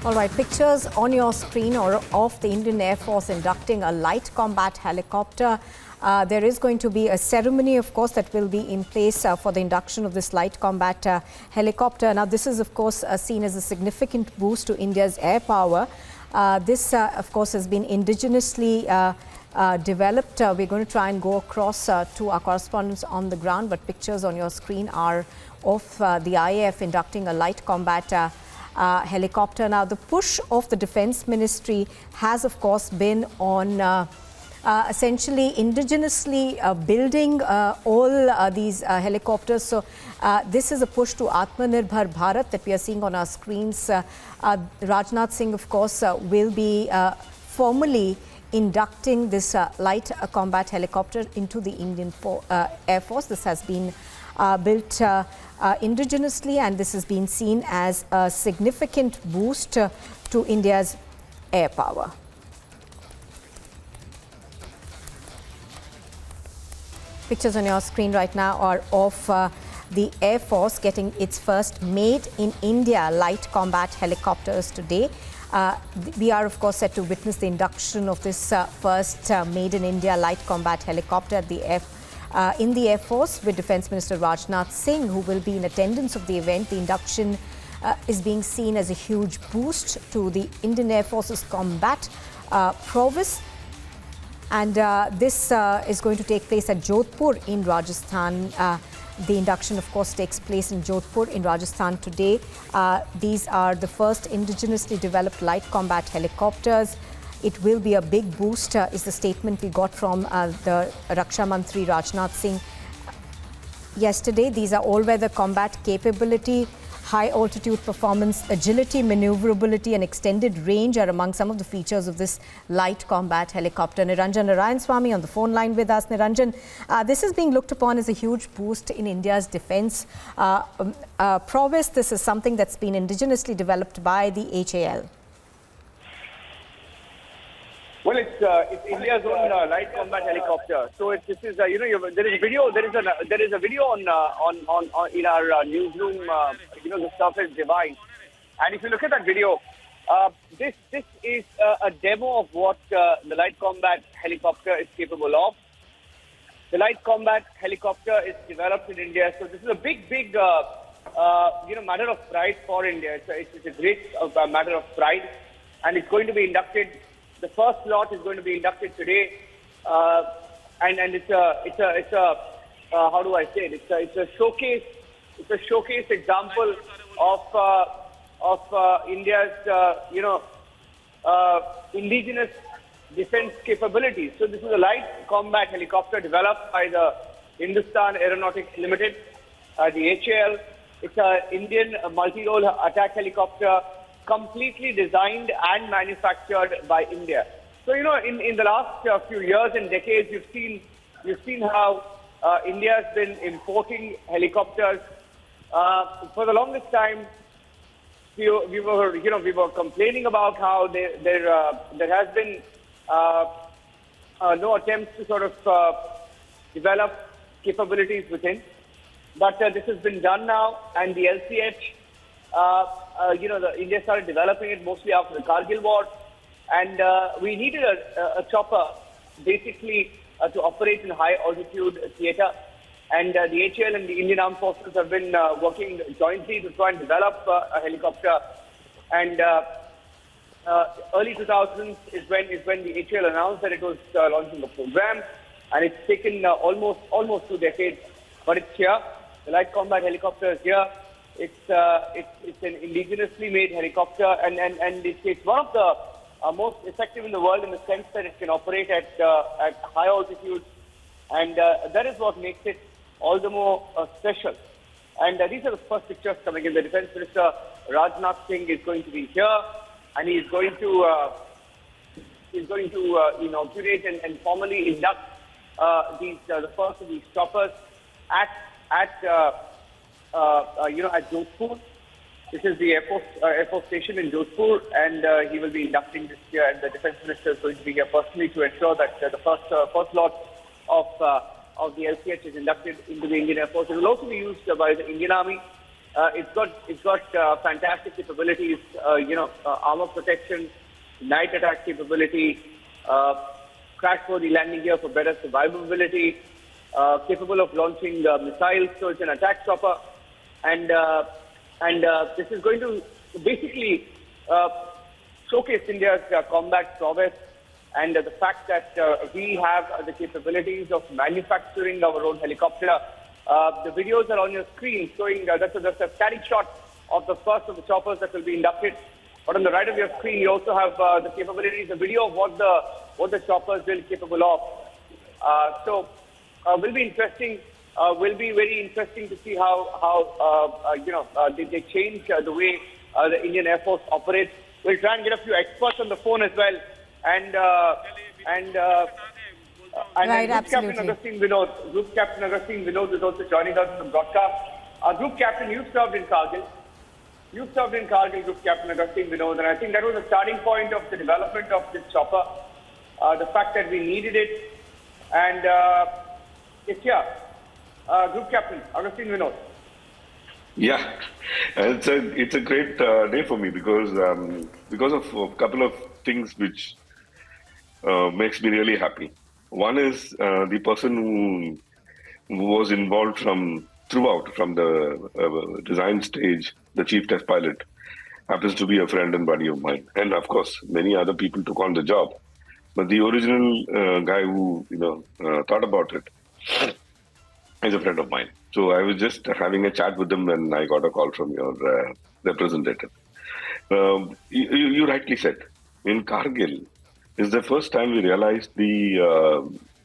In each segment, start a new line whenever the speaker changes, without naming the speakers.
All right, pictures on your screen or of the Indian Air Force inducting a light combat helicopter. There is going to be a ceremony, of course, that will be in place for the induction of this light combat helicopter. Now, this is, of course, seen as a significant boost to India's air power. This, of course, has been indigenously developed. We're going to try and go across to our correspondents on the ground, but pictures on your screen are of the IAF inducting a light combat helicopter. Now, the push of the Defence Ministry has, of course, been on essentially indigenously building all these helicopters. So this is a push to Atmanirbhar Bharat that we are seeing on our screens. Rajnath Singh, of course, will be formally inducting this light combat helicopter into the Indian Air Force. This has been built indigenously, and this has been seen as a significant boost to India's air power. Pictures on your screen right now are of the Air Force getting its first made in India light combat helicopters today. We are, of course, set to witness the induction of this first made in India light combat helicopter at the in the Air Force with Defence Minister Rajnath Singh, who will be in attendance of the event. The induction is being seen as a huge boost to the Indian Air Force's combat prowess. And this is going to take place at Jodhpur in Rajasthan. The induction, of course, takes place in Jodhpur in Rajasthan today. These are the first indigenously developed light combat helicopters. It will be a big boost, is the statement we got from the Raksha Mantri Rajnath Singh yesterday. These are all-weather combat capability, high-altitude performance, agility, maneuverability and extended range are among some of the features of this light combat helicopter. Niranjan Narayan-Swamy on the phone line with us. Niranjan, this is being looked upon as a huge boost in India's defence prowess. This is something that's been indigenously developed by the HAL.
Well, it's India's own light combat helicopter. So this is there is a video. There is a video on in our newsroom. The surface device, and if you look at that video, this is a demo of what the light combat helicopter is capable of. The light combat helicopter is developed in India, so this is a big matter of pride for India. It's a great matter of pride, and it's going to be inducted. The first lot is going to be inducted today, and it's a how do I say it? It's a showcase. It's a showcase example of India's indigenous defense capabilities. So this is a light combat helicopter developed by the Hindustan Aeronautics Limited, the HAL. It's an Indian multi-role attack helicopter, completely designed and manufactured by India. So in the last few years and decades, you've seen how India has been importing helicopters. For the longest time, we were complaining about how there has been no attempts to sort of develop capabilities within. But this has been done now, and the LCH. India started developing it mostly after the Kargil war, and we needed a chopper basically to operate in high altitude theatre. And the HAL and the Indian Armed Forces have been working jointly to try and develop a helicopter. And early 2000s is when the HAL announced that it was launching a program, and it's taken almost 2 decades, but it's here. The light combat helicopter is here. It's an indigenously made helicopter, and it's one of the most effective in the world in the sense that it can operate at high altitude, and that is what makes it all the more special. And these are the first pictures coming in. The Defence Minister Rajnath Singh is going to be here, and he's going to inaugurate and formally induct the first of these choppers at Jodhpur. This is the Air Force Station in Jodhpur, and he will be inducting this year. And the Defence Minister is going to be here personally to ensure that the first lot of the LCH is inducted into the Indian Air Force. It will also be used by the Indian Army It's got fantastic capabilities, armor protection, night attack capability, crash-worthy landing gear for better survivability, capable of launching missiles, so it's an attack chopper, and this is going to basically showcase India's combat prowess and the fact that we have the capabilities of manufacturing our own helicopter. The videos are on your screen showing that's a static shot of the first of the choppers that will be inducted. But on the right of your screen, you also have the capabilities, the video of what the choppers will be capable of. So will be interesting. Will be very interesting to see how they change the way the Indian Air Force operates. We'll try and get a few experts on the phone as well, and
Right,
Group Captain Agustin Vinod is also joining us in the broadcast. Group Captain, you served in Kargil. Group Captain Agustin Vinod, and I think that was the starting point of the development of this chopper. The fact that we needed it, and it's here. Group Captain Agustin Vinod.
Yeah, it's a great day for me because of a couple of things which makes me really happy. One is the person who was involved from the design stage, the chief test pilot, happens to be a friend and buddy of mine, and of course many other people took on the job. But the original guy who thought about it is a friend of mine. So I was just having a chat with him when I got a call from your representative. You rightly said, in Kargil is the first time we realized the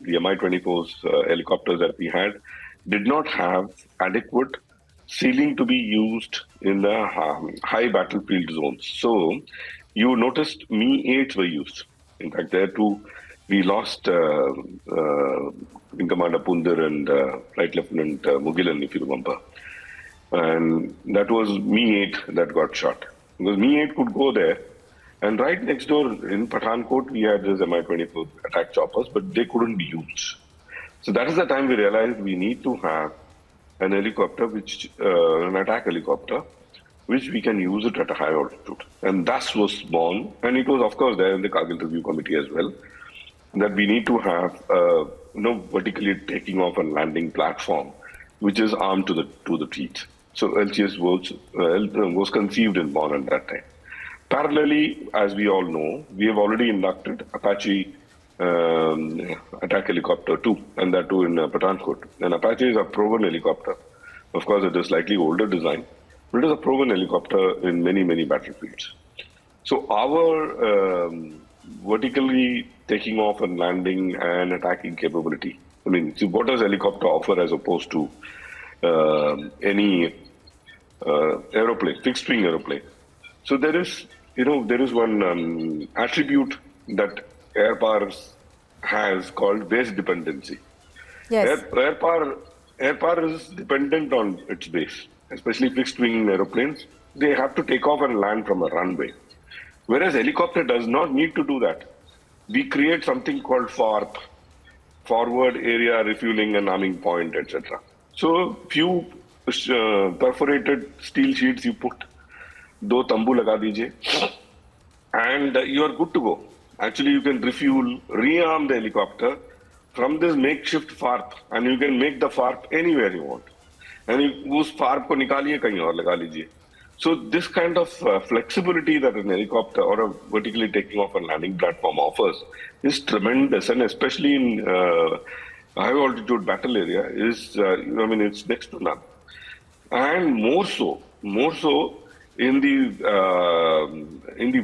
Mi-24's helicopters that we had did not have adequate sealing to be used in the high battlefield zones. So you noticed Mi-8s were used. In fact, there too, we lost Wing Commander Pundir and Flight Lieutenant Mugilan, if you remember. And that was Mi-8 that got shot. Because Mi-8 could go there. And right next door in Pathankot, we had this Mi-24 attack choppers, but they couldn't be used. So that is the time we realized we need to have an helicopter, an attack helicopter, which we can use it at a high altitude. And thus was born, and it was of course there in the Kargil Review Committee as well, that we need to have vertically taking off and landing platform, which is armed to the teeth. So LCS was conceived and born at that time. Parallelly, as we all know, we have already inducted Apache attack helicopter too, and that too in Pathankot. And Apache is a proven helicopter. Of course, it is slightly older design, but it is a proven helicopter in many, many battlefields. So our vertically taking off and landing and attacking capability. I mean, see, what does helicopter offer as opposed to any aeroplane, fixed wing aeroplane? So there is one attribute that air power has called base dependency.
Yes.
Air power is dependent on its base, especially fixed wing aeroplanes. They have to take off and land from a runway. Whereas helicopter does not need to do that. We create something called FARP, forward area refueling and arming point, etc. So few perforated steel sheets you put, do tambu laga dijiye, and you are good to go. Actually, you can refuel, rearm the helicopter from this makeshift FARP, and you can make the FARP anywhere you want. And us FARP ko nikaliye kahin aur laga lijiye. So this kind of flexibility that an helicopter or a vertically taking off and landing platform offers is tremendous, and especially in high altitude battle area is, it's next to none. And more so in the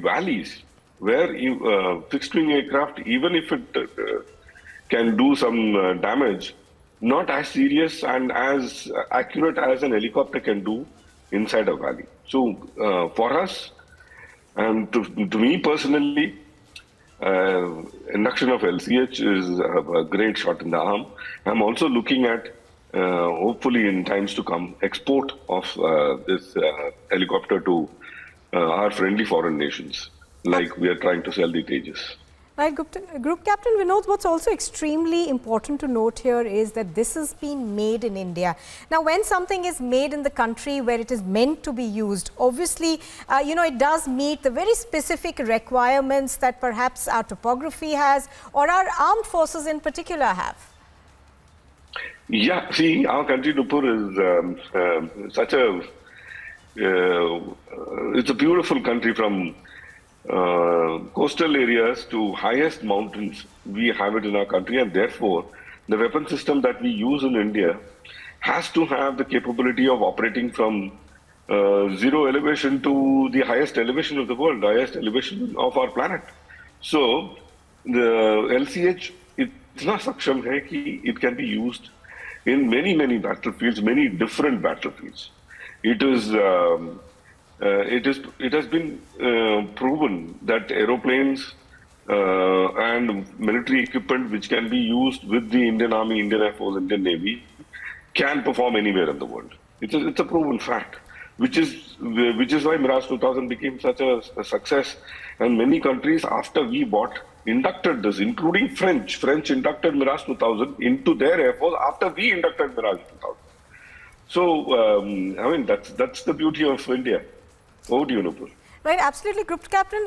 valleys where fixed wing aircraft, even if it can do some damage, not as serious and as accurate as an helicopter can do inside a valley. So for us, and to me personally, induction of LCH is a great shot in the arm. I'm also looking at, hopefully in times to come, export of this helicopter to our friendly foreign nations, like we are trying to sell the Tejas.
Right, Group Captain Vinod, what's also extremely important to note here is that this has been made in India. Now, when something is made in the country where it is meant to be used, obviously, it does meet the very specific requirements that perhaps our topography has or our armed forces in particular have.
Yeah, see, our country, Nupur, is such a, it's a beautiful country from coastal areas to highest mountains. We have it in our country, and therefore the weapon system that we use in India has to have the capability of operating from zero elevation to the highest elevation of the world, the highest elevation of our planet. So the LCH, it's not saksham hai ki it can be used in many battlefields, many different battlefields. It has been proven that aeroplanes and military equipment which can be used with the Indian Army, Indian Air Force, Indian Navy can perform anywhere in the world. It's a proven fact, which is why Mirage 2000 became such a success. And many countries after we bought inducted this, including French. French inducted Mirage 2000 into their Air Force after we inducted Mirage 2000. So, that's the beauty of India. Over to you, Nupur.
Right, absolutely, Group Captain.